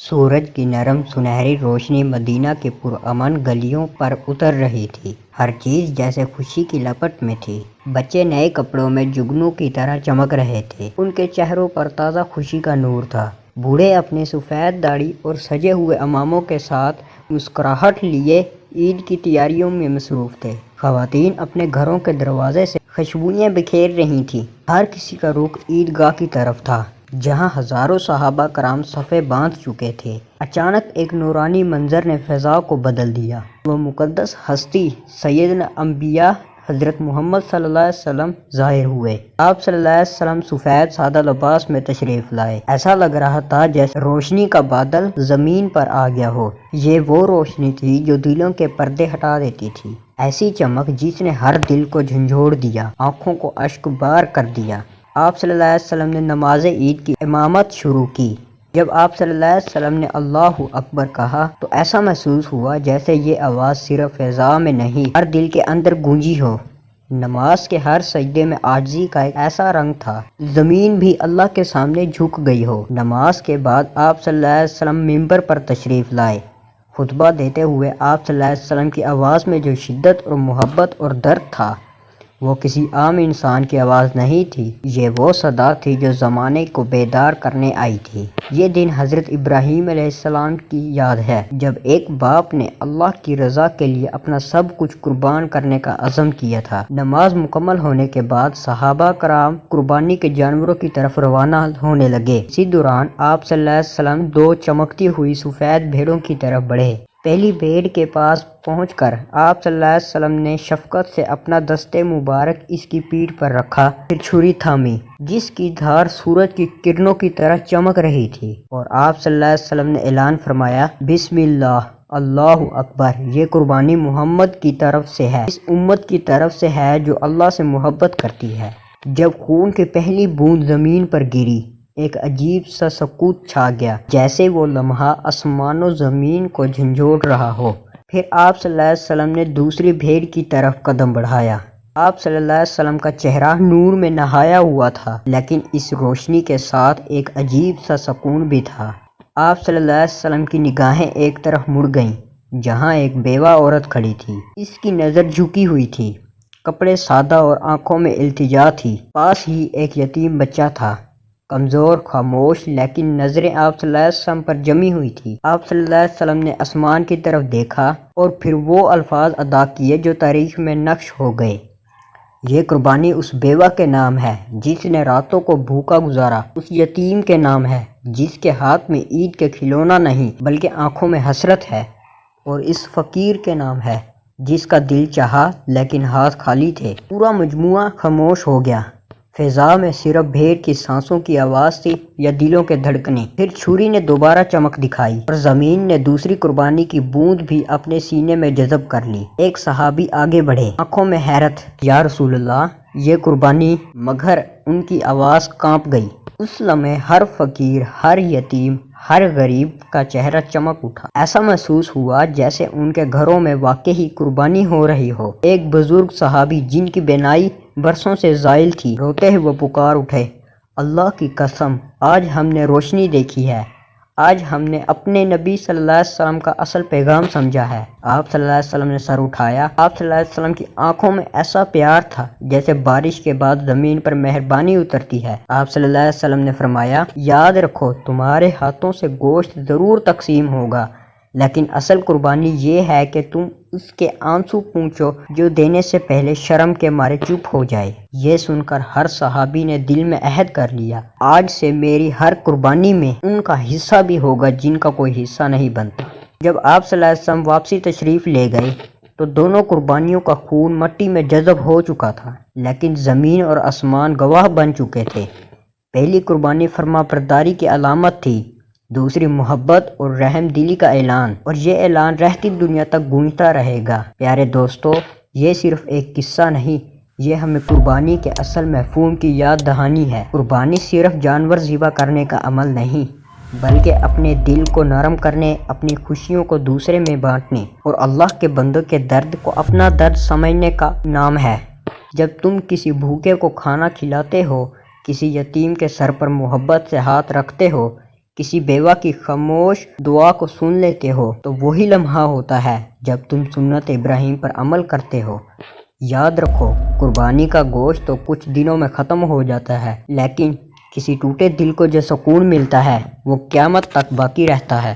سورج کی نرم سنہری روشنی مدینہ کی پرامن گلیوں پر اتر رہی تھی۔ ہر چیز جیسے خوشی کی لپٹ میں تھی۔ بچے نئے کپڑوں میں جگنو کی طرح چمک رہے تھے۔ ان کے چہروں پر تازہ خوشی کا نور تھا۔ بوڑھے اپنی سفید داڑھی اور سجے ہوئے عماموں کے ساتھ مسکراہٹ لیے عید کی تیاریوں میں مصروف تھے۔ خواتین اپنے گھروں کے دروازے سے خوشبوئیں بکھیر رہی تھیں۔ ہر کسی کا رخ عیدگاہ کی طرف تھا، جہاں ہزاروں صحابہ کرام صفیں باندھ چکے تھے۔ اچانک ایک نورانی منظر نے فضا کو بدل دیا۔ وہ مقدس ہستی سیدنا انبیاء حضرت محمد صلی اللہ علیہ وسلم ظاہر ہوئے۔ آپ صلی اللہ علیہ وسلم سفید سادہ لباس میں تشریف لائے۔ ایسا لگ رہا تھا جیسے روشنی کا بادل زمین پر آ گیا ہو۔ یہ وہ روشنی تھی جو دلوں کے پردے ہٹا دیتی تھی۔ ایسی چمک جس نے ہر دل کو جھنجھوڑ دیا، آنکھوں کو اشک بار کر دیا۔ آپ صلی اللہ علیہ وسلم نے نماز عید کی امامت شروع کی۔ جب آپ صلی اللہ علیہ وسلم نے اللہ اکبر کہا تو ایسا محسوس ہوا جیسے یہ آواز صرف فضا میں نہیں، ہر دل کے اندر گونجی ہو۔ نماز کے ہر سجدے میں عاجزی کا ایک ایسا رنگ تھا، زمین بھی اللہ کے سامنے جھک گئی ہو۔ نماز کے بعد آپ صلی اللہ علیہ وسلم ممبر پر تشریف لائے۔ خطبہ دیتے ہوئے آپ صلی اللہ علیہ وسلم کی آواز میں جو شدت اور محبت اور درد تھا، وہ کسی عام انسان کی آواز نہیں تھی۔ یہ وہ صدا تھی جو زمانے کو بیدار کرنے آئی تھی۔ یہ دن حضرت ابراہیم علیہ السلام کی یاد ہے، جب ایک باپ نے اللہ کی رضا کے لیے اپنا سب کچھ قربان کرنے کا عزم کیا تھا۔ نماز مکمل ہونے کے بعد صحابہ کرام قربانی کے جانوروں کی طرف روانہ ہونے لگے۔ اسی دوران آپ صلی اللہ علیہ وسلم دو چمکتی ہوئی سفید بھیڑوں کی طرف بڑھے۔ پہلی بھیڑ کے پاس پہنچ کر آپ صلی اللہ علیہ وسلم نے شفقت سے اپنا دست مبارک اس کی پیٹھ پر رکھا، پھر چھری تھامی جس کی دھار سورج کی کرنوں کی طرح چمک رہی تھی، اور آپ صلی اللہ علیہ وسلم نے اعلان فرمایا، بسم اللہ، اللہ اکبر، یہ قربانی محمد کی طرف سے ہے، اس امت کی طرف سے ہے جو اللہ سے محبت کرتی ہے۔ جب خون کی پہلی بوند زمین پر گری، ایک عجیب سا سکوت چھا گیا، جیسے وہ لمحہ آسمان و زمین کو جھنجھوڑ رہا ہو۔ پھر آپ صلی اللہ علیہ وسلم نے دوسری بھیڑ کی طرف قدم بڑھایا۔ آپ صلی اللہ علیہ وسلم کا چہرہ نور میں نہایا ہوا تھا، لیکن اس روشنی کے ساتھ ایک عجیب سا سکون بھی تھا۔ آپ صلی اللہ علیہ وسلم کی نگاہیں ایک طرف مڑ گئیں، جہاں ایک بیوہ عورت کھڑی تھی۔ اس کی نظر جھکی ہوئی تھی، کپڑے سادہ اور آنکھوں میں التجا تھی۔ پاس ہی ایک یتیم بچہ تھا، کمزور، خاموش، لیکن نظریں آپ صلی اللہ علیہ وسلم پر جمی ہوئی تھی۔ آپ صلی اللہ علیہ وسلم نے آسمان کی طرف دیکھا اور پھر وہ الفاظ ادا کیے جو تاریخ میں نقش ہو گئے، یہ قربانی اس بیوہ کے نام ہے جس نے راتوں کو بھوکا گزارا، اس یتیم کے نام ہے جس کے ہاتھ میں عید کے کھلونا نہیں بلکہ آنکھوں میں حسرت ہے، اور اس فقیر کے نام ہے جس کا دل چاہا لیکن ہاتھ خالی تھے۔ پورا مجموعہ خاموش ہو گیا۔ فضا میں صرف بھیڑ کی سانسوں کی آواز تھی یا دلوں کے دھڑکنے۔ پھر چھری نے دوبارہ چمک دکھائی اور زمین نے دوسری قربانی کی بوند بھی اپنے سینے میں جذب کر لی۔ ایک صحابی آگے بڑھے، آنکھوں میں حیرت، یا رسول اللہ، یہ قربانی، مگر ان کی آواز کانپ گئی۔ اس لمحے ہر فقیر، ہر یتیم، ہر غریب کا چہرہ چمک اٹھا۔ ایسا محسوس ہوا جیسے ان کے گھروں میں واقعی قربانی ہو رہی ہو۔ ایک بزرگ صحابی جن کی بینائی برسوں سے زائل تھی، روتے ہوئے پکار اٹھے، اللہ کی قسم، آج ہم نے روشنی دیکھی ہے، آج ہم نے اپنے نبی صلی اللہ علیہ وسلم کا اصل پیغام سمجھا ہے۔ آپ صلی اللہ علیہ وسلم نے سر اٹھایا۔ آپ صلی اللہ علیہ وسلم کی آنکھوں میں ایسا پیار تھا جیسے بارش کے بعد زمین پر مہربانی اترتی ہے۔ آپ صلی اللہ علیہ وسلم نے فرمایا، یاد رکھو، تمہارے ہاتھوں سے گوشت ضرور تقسیم ہوگا، لیکن اصل قربانی یہ ہے کہ تم اس کے آنسو پوچھو جو دینے سے پہلے شرم کے مارے چپ ہو جائے۔ یہ سن کر ہر صحابی نے دل میں عہد کر لیا، آج سے میری ہر قربانی میں ان کا حصہ بھی ہوگا جن کا کوئی حصہ نہیں بنتا۔ جب آپ صلی اللہ علیہ وسلم واپسی تشریف لے گئے تو دونوں قربانیوں کا خون مٹی میں جذب ہو چکا تھا، لیکن زمین اور آسمان گواہ بن چکے تھے۔ پہلی قربانی فرما برداری کی علامت تھی، دوسری محبت اور رحم دلی کا اعلان، اور یہ اعلان رہتی دنیا تک گونجتا رہے گا۔ پیارے دوستو، یہ صرف ایک قصہ نہیں، یہ ہمیں قربانی کے اصل مفہوم کی یاد دہانی ہے۔ قربانی صرف جانور ذبح کرنے کا عمل نہیں، بلکہ اپنے دل کو نرم کرنے، اپنی خوشیوں کو دوسرے میں بانٹنے اور اللہ کے بندوں کے درد کو اپنا درد سمجھنے کا نام ہے۔ جب تم کسی بھوکے کو کھانا کھلاتے ہو، کسی یتیم کے سر پر محبت سے ہاتھ رکھتے ہو، کسی بیوہ کی خاموش دعا کو سن لیتے ہو تو وہی لمحہ ہوتا ہے جب تم سنت ابراہیم پر عمل کرتے ہو۔ یاد رکھو، قربانی کا گوشت تو کچھ دنوں میں ختم ہو جاتا ہے، لیکن کسی ٹوٹے دل کو جو سکون ملتا ہے وہ قیامت تک باقی رہتا ہے۔